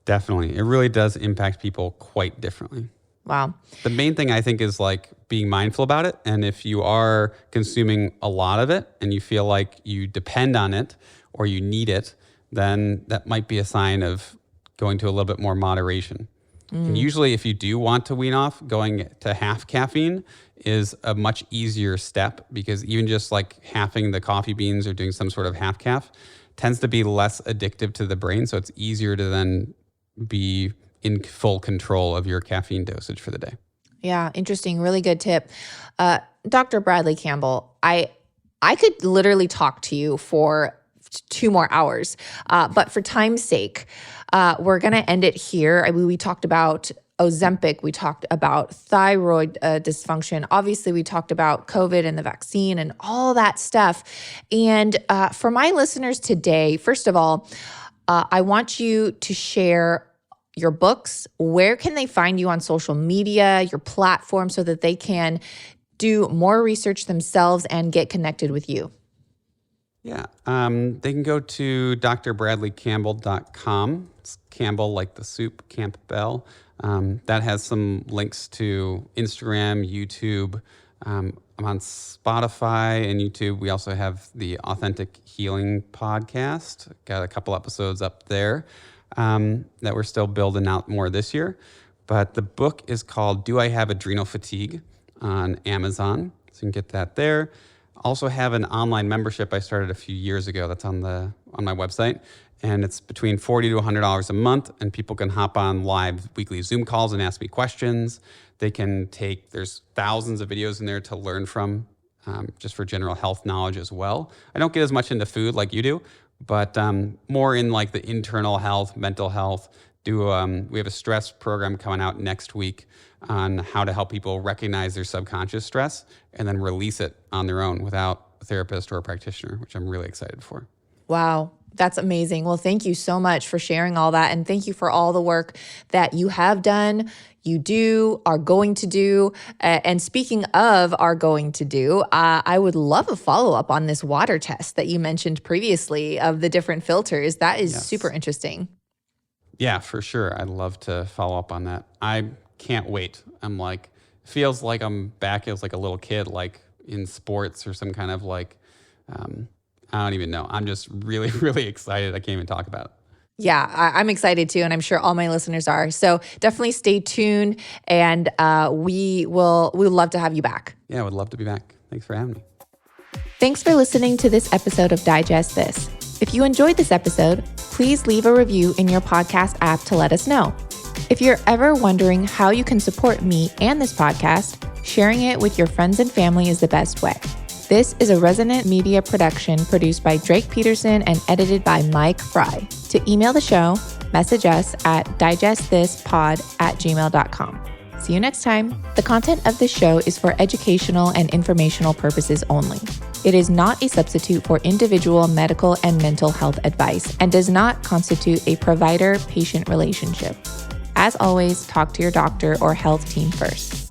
A: Definitely. It really does impact people quite differently.
B: Wow.
A: The main thing I think is like being mindful about it. And if you are consuming a lot of it and you feel like you depend on it or you need it, then that might be a sign of going to a little bit more moderation. And usually if you do want to wean off, going to half caffeine is a much easier step because even just like halving the coffee beans or doing some sort of half calf tends to be less addictive to the brain. So it's easier to then be in full control of your caffeine dosage for the day.
B: Yeah, interesting. Really good tip. Dr. Bradley Campbell, I could literally talk to you for 2 more hours. But for time's sake, we're going to end it here. I mean, we talked about Ozempic. We talked about thyroid dysfunction. Obviously, we talked about COVID and the vaccine and all that stuff. And for my listeners today, first of all, I want you to share your books. Where can they find you on social media, your platform, so that they can do more research themselves and get connected with you?
A: Yeah, they can go to drbradleycampbell.com. It's Campbell like the soup, Campbell. That has some links to Instagram, YouTube. I'm on Spotify and YouTube. We also have the Authentic Healing podcast. Got a couple episodes up there that we're still building out more this year. But the book is called Do I Have Adrenal Fatigue on Amazon. So you can get that there. Also have an online membership I started a few years ago that's on my website. And it's between $40 to $100 a month, and people can hop on live weekly Zoom calls and ask me questions. There's thousands of videos in there to learn from, just for general health knowledge as well. I don't get as much into food like you do, but more in like the internal health, mental health. We have a stress program coming out next week on how to help people recognize their subconscious stress and then release it on their own without a therapist or a practitioner, which I'm really excited for.
B: Wow. That's amazing. Well, thank you so much for sharing all that. And thank you for all the work that you have done, you do, are going to do. And speaking of are going to do, I would love a follow-up on this water test that you mentioned previously of the different filters. That is super interesting.
A: Yeah, for sure. I'd love to follow up on that. I can't wait. Feels like I'm back as like a little kid, like in sports or some kind of like, I don't even know. I'm just really, really excited. I can't even talk about it.
B: Yeah, I'm excited too, and I'm sure all my listeners are. So definitely stay tuned, and we'd love to have you back.
A: Yeah, I would love to be back. Thanks for having me.
B: Thanks for listening to this episode of Digest This. If you enjoyed this episode, please leave a review in your podcast app to let us know. If you're ever wondering how you can support me and this podcast, sharing it with your friends and family is the best way. This is a Resonant Media production produced by Drake Peterson and edited by Mike Fry. To email the show, message us at digestthispod@gmail.com. See you next time. The content of this show is for educational and informational purposes only. It is not a substitute for individual medical and mental health advice and does not constitute a provider-patient relationship. As always, talk to your doctor or health team first.